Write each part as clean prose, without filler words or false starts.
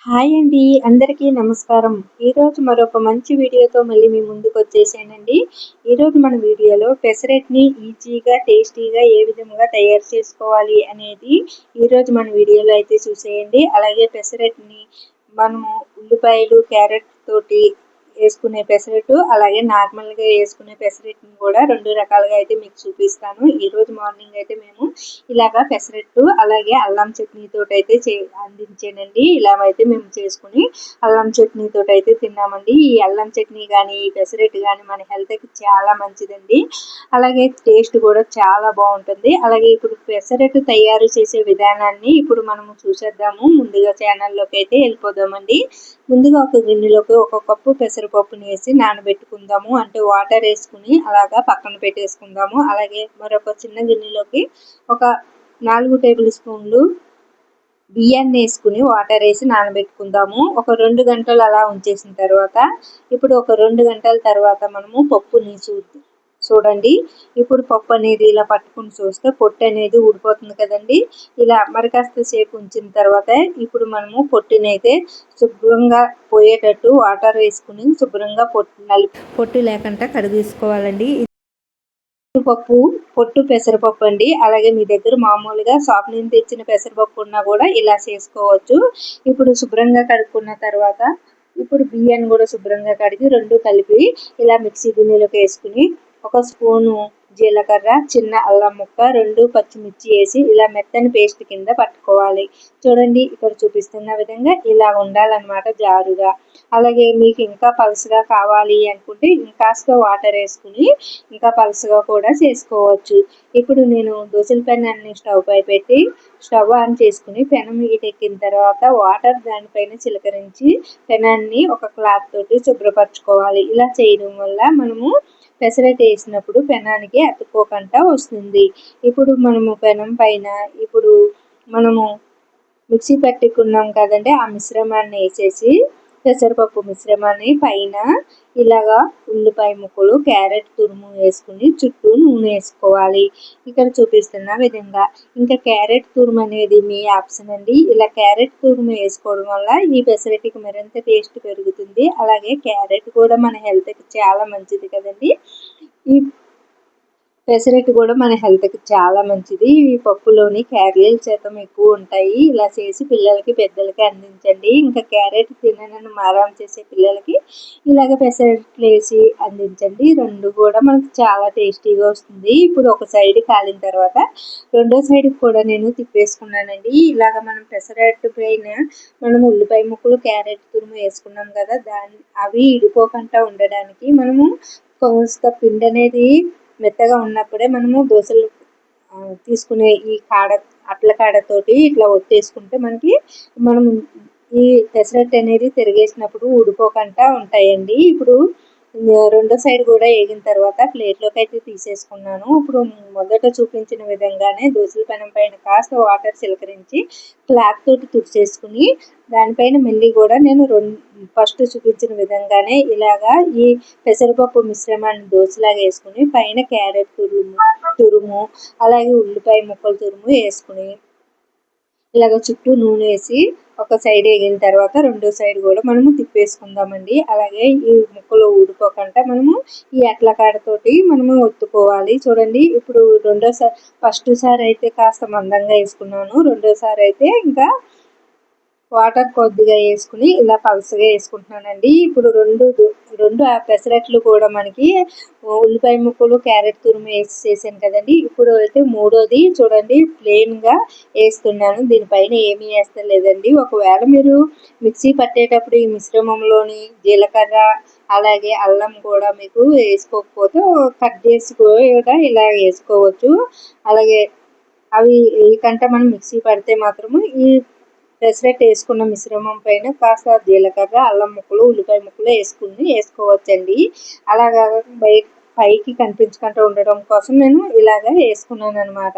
Hi అండి. అందరికీ నమస్కారం. ఈరోజు మరొక మంచి వీడియోతో మళ్ళీ మీ ముందుకు వచ్చేసానండి. ఈరోజు మన వీడియోలో పెసరట్ని ఈజీగా, టేస్టీగా ఏ విధంగా తయారు చేసుకోవాలి అనేది ఈరోజు మన వీడియోలో అయితే చూసేయండి. అలాగే పెసరట్ని మనము ఉల్లిపాయలు, క్యారెట్ తోటి వేసుకునే పెసరట్టు, అలాగే నార్మల్గా వేసుకునే పెసరట్టుని కూడా 2 రకాలుగా అయితే మీకు చూపిస్తాను. ఈరోజు మార్నింగ్ అయితే మేము ఇలాగా పెసరట్టు అలాగే అల్లం చట్నీ తోటి అయితే అందించానండి. ఇలా అయితే మేము చేసుకుని అల్లం చట్నీ తోటి అయితే తిన్నామండి. ఈ అల్లం చట్నీ కానీ ఈ పెసరట్టు కానీ మన హెల్త్కి చాలా మంచిదండి. అలాగే టేస్ట్ కూడా చాలా బాగుంటుంది. అలాగే ఇప్పుడు పెసరట్టు తయారు చేసే విధానాన్ని ఇప్పుడు మనము చూసేద్దాము. ముందుగా ఛానల్లోకి అయితే వెళ్ళిపోదామండి. ముందుగా ఒక గిన్నెలోకి ఒక కప్పు పెసరపప్పుని వేసి నానబెట్టుకుందాము. అంటే వాటర్ వేసుకుని అలాగా పక్కన పెట్టేసుకుందాము. అలాగే మరొక చిన్న గిన్నెలోకి ఒక 4 టేబుల్ స్పూన్లు బియ్యాన్ని వేసుకుని వాటర్ వేసి నానబెట్టుకుందాము. ఒక 2 గంటలు అలా ఉంచేసిన తర్వాత ఇప్పుడు ఒక 2 గంటల తర్వాత మనము పప్పుని చూడండి. ఇప్పుడు పప్పు అనేది ఇలా పట్టుకుని చూస్తే పొట్టు అనేది ఊడిపోతుంది కదండి. ఇలా మరి కాస్త సేపు ఉంచిన తర్వాత ఇప్పుడు మనము పొట్టునైతే శుభ్రంగా పోయేటట్టు వాటర్ వేసుకుని శుభ్రంగా పొట్టు లేకుండా కడిగేసుకోవాలండి. పొట్టు పెసరపప్పు అండి. అలాగే మీ దగ్గర మామూలుగా షాప్ నుంచి తెచ్చిన పెసరపప్పు ఉన్నా కూడా ఇలా చేసుకోవచ్చు. ఇప్పుడు శుభ్రంగా కడుక్కున్న తర్వాత ఇప్పుడు బియ్యాన్ని కూడా శుభ్రంగా కడిగి 2 కలిపి ఇలా మిక్సీ గిన్నెలోకి వేసుకుని ఒక స్పూను జీలకర్ర, చిన్న అల్లం ముక్క, 2 పచ్చిమిర్చి వేసి ఇలా మెత్తని పేస్ట్ కింద పట్టుకోవాలి. చూడండి ఇక్కడ చూపిస్తున్న విధంగా ఇలా ఉండాలన్నమాట జారుగా. అలాగే మీకు ఇంకా పలుసగా కావాలి అనుకుంటే ఇంకాస్త వాటర్ వేసుకుని ఇంకా పలుసగా కూడా చేసుకోవచ్చు. ఇప్పుడు నేను దోసల పెనాన్ని స్టవ్ పై పెట్టి స్టవ్ ఆన్ చేసుకుని పెనం ఎక్కిన తర్వాత వాటర్ దానిపైన చిలకరించి పెనాన్ని ఒక క్లాత్ తోటి శుభ్రపరచుకోవాలి. ఇలా చేయడం వల్ల మనము పెసరట్టు వేసినప్పుడు పెనానికి అతుక్కోకుండా వస్తుంది. ఇప్పుడు మనము పెనం పైన ఇప్పుడు మనము మిక్సీ పట్టుకున్నాం కదండి, ఆ మిశ్రమాన్ని వేసేసి పెసరపప్పు మిశ్రమాన్ని పైన ఇలాగా ఉల్లిపాయ ముక్కలు, క్యారెట్ తురుము వేసుకుని చుట్టూ నూనె వేసుకోవాలి. ఇక్కడ చూపిస్తున్న విధంగా. ఇంకా క్యారెట్ తురుము అనేది మీ ఆప్షన్ అండి. ఇలా క్యారెట్ తురుము వేసుకోవడం వల్ల ఈ పెసరట్టుకి మరింత టేస్ట్ పెరుగుతుంది. అలాగే క్యారెట్ కూడా మన హెల్త్కి చాలా మంచిది కదండి. ఈ పెసరట్టు కూడా మన హెల్త్కి చాలా మంచిది. ఈ పప్పులోని క్యాలరీల శాతం ఎక్కువ ఉంటాయి. ఇలా చేసి పిల్లలకి, పెద్దలకి అందించండి. ఇంకా క్యారెట్ తిననని మారం చేసే పిల్లలకి ఇలాగ పెసరట్లు వేసి అందించండి. 2 కూడా మనకు చాలా టేస్టీగా వస్తుంది. ఇప్పుడు ఒక సైడ్ కాలిన తర్వాత రెండో సైడ్ కూడా నేను తిప్పేసుకున్నానండి. ఇలాగ మనం పెసరట్టు పైన మనం ఉల్లిపాయ ముక్కలు, క్యారెట్ తురుము వేసుకున్నాం కదా, అవి ఇడిపోకుండా ఉండడానికి మనము కొంత పిండి అనేది మెత్తగా ఉన్నప్పుడే మనము దోశలు తీసుకునే ఈ అట్ల కాడతోటి ఇట్లా ఒత్తేసుకుంటే మనం ఈ పెసరట్టు అనేది తిరిగేసినప్పుడు ఊడిపోకుండా ఉంటాయండి. ఇప్పుడు రెండో సైడ్ కూడా వేగిన తర్వాత ప్లేట్లోకి అయితే తీసేసుకున్నాను. ఇప్పుడు మొదట చూపించిన విధంగానే దోశల పెనం పైన కాస్త వాటర్ చిలకరించి క్లాత్ తోటి తుడిచేసుకుని దానిపైన మళ్ళీ కూడా నేను ఫస్ట్ చూపించిన విధంగానే ఇలాగా ఈ పెసరపప్పు మిశ్రమాన్ని దోశలాగా వేసుకుని పైన క్యారెట్ తురుము అలాగే ఉల్లిపాయ ముక్కలు తురుము వేసుకుని ఇలాగ చుట్టూ నూనె వేసి ఒక సైడ్ వేగిన తర్వాత రెండో సైడ్ కూడా మనము తిప్పేసుకుందామండి. అలాగే ఈ ముక్కలు ఊడిపోకుండా మనము ఈ అట్ల కాడతోటి మనము ఒత్తుకోవాలి. చూడండి ఇప్పుడు ఫస్ట్ సారి అయితే కాస్త మందంగా వేసుకున్నాను. రెండోసారి అయితే ఇంకా వాటర్ కొద్దిగా వేసుకుని ఇలా పలుసగా వేసుకుంటున్నానండి. ఇప్పుడు రెండు పెసరట్లు కూడా మనకి ఉల్లిపాయ ముక్కలు, క్యారెట్ తురుము వేసి చేశాను కదండి. ఇప్పుడు అయితే మూడోది చూడండి ప్లెయిన్గా వేస్తున్నాను. దీనిపైన ఏమీ వేస్తలేదండి. ఒకవేళ మీరు మిక్సీ పట్టేటప్పుడు ఈ మిశ్రమంలోని జీలకర్ర అలాగే అల్లం కూడా మీకు వేసుకోకపోతే కట్ చేసి కూడా ఇలా వేసుకోవచ్చు. అలాగే అవి వేయకంటే మనం మిక్సీ పడితే మాత్రము ఈ పెసరట్టు వేసుకున్న మిశ్రమం పైన కాస్త జీలకర్ర, అల్లం ముక్కలు, ఉల్లిపాయ ముక్కలు వేసుకోవచ్చండి. అలాగా పైకి కనిపించకుండా ఉండడం కోసం నేను ఇలాగ వేసుకున్నాను అనమాట.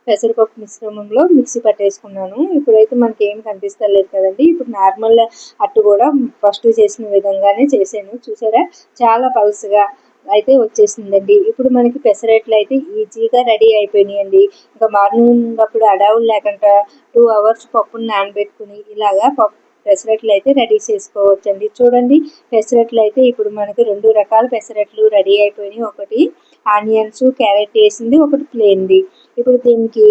పెసరపప్పు మిశ్రమంలో మిక్సీ పట్టేసుకున్నాను. ఇప్పుడైతే మనకి ఏం కనిపిస్తలేదు కదండి. ఇప్పుడు నార్మల్ అట్టు కూడా ఫస్ట్ చేసిన విధంగానే చేశాను. చూసారా చాలా పలుసగా అయితే వచ్చేసిందండి. ఇప్పుడు మనకి పెసరట్లు అయితే ఈజీగా రెడీ అయిపోయినాయండి. ఇంకా మార్నింగ్ అప్పుడు అడావులు లేకుండా 2 అవర్స్ పప్పును నానబెట్టుకుని ఇలాగా పెసరట్లు అయితే రెడీ చేసుకోవచ్చండి. చూడండి పెసరట్లు అయితే ఇప్పుడు మనకి 2 రకాల పెసరట్లు రెడీ అయిపోయినాయి. ఒకటి ఆనియన్స్ క్యారెట్ వేసింది, ఒకటి ప్లేన్ది. ఇప్పుడు దీనికి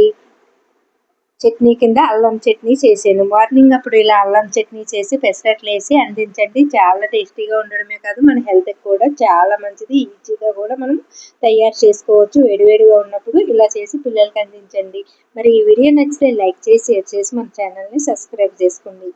చట్నీ కింద అల్లం చట్నీ చేసాను. మార్నింగ్ అప్పుడు ఇలా అల్లం చట్నీ చేసి పెసరట్లు వేసి అందించండి. చాలా టేస్టీగా ఉండడమే కాదు మన హెల్త్కి కూడా చాలా మంచిది. ఈజీగా కూడా మనం తయారు చేసుకోవచ్చు. వేడివేడిగా ఉన్నప్పుడు ఇలా చేసి పిల్లలకి అందించండి. మరి ఈ వీడియో నచ్చితే లైక్ చేసి షేర్ చేసి మన ఛానల్ని సబ్స్క్రైబ్ చేసుకోండి.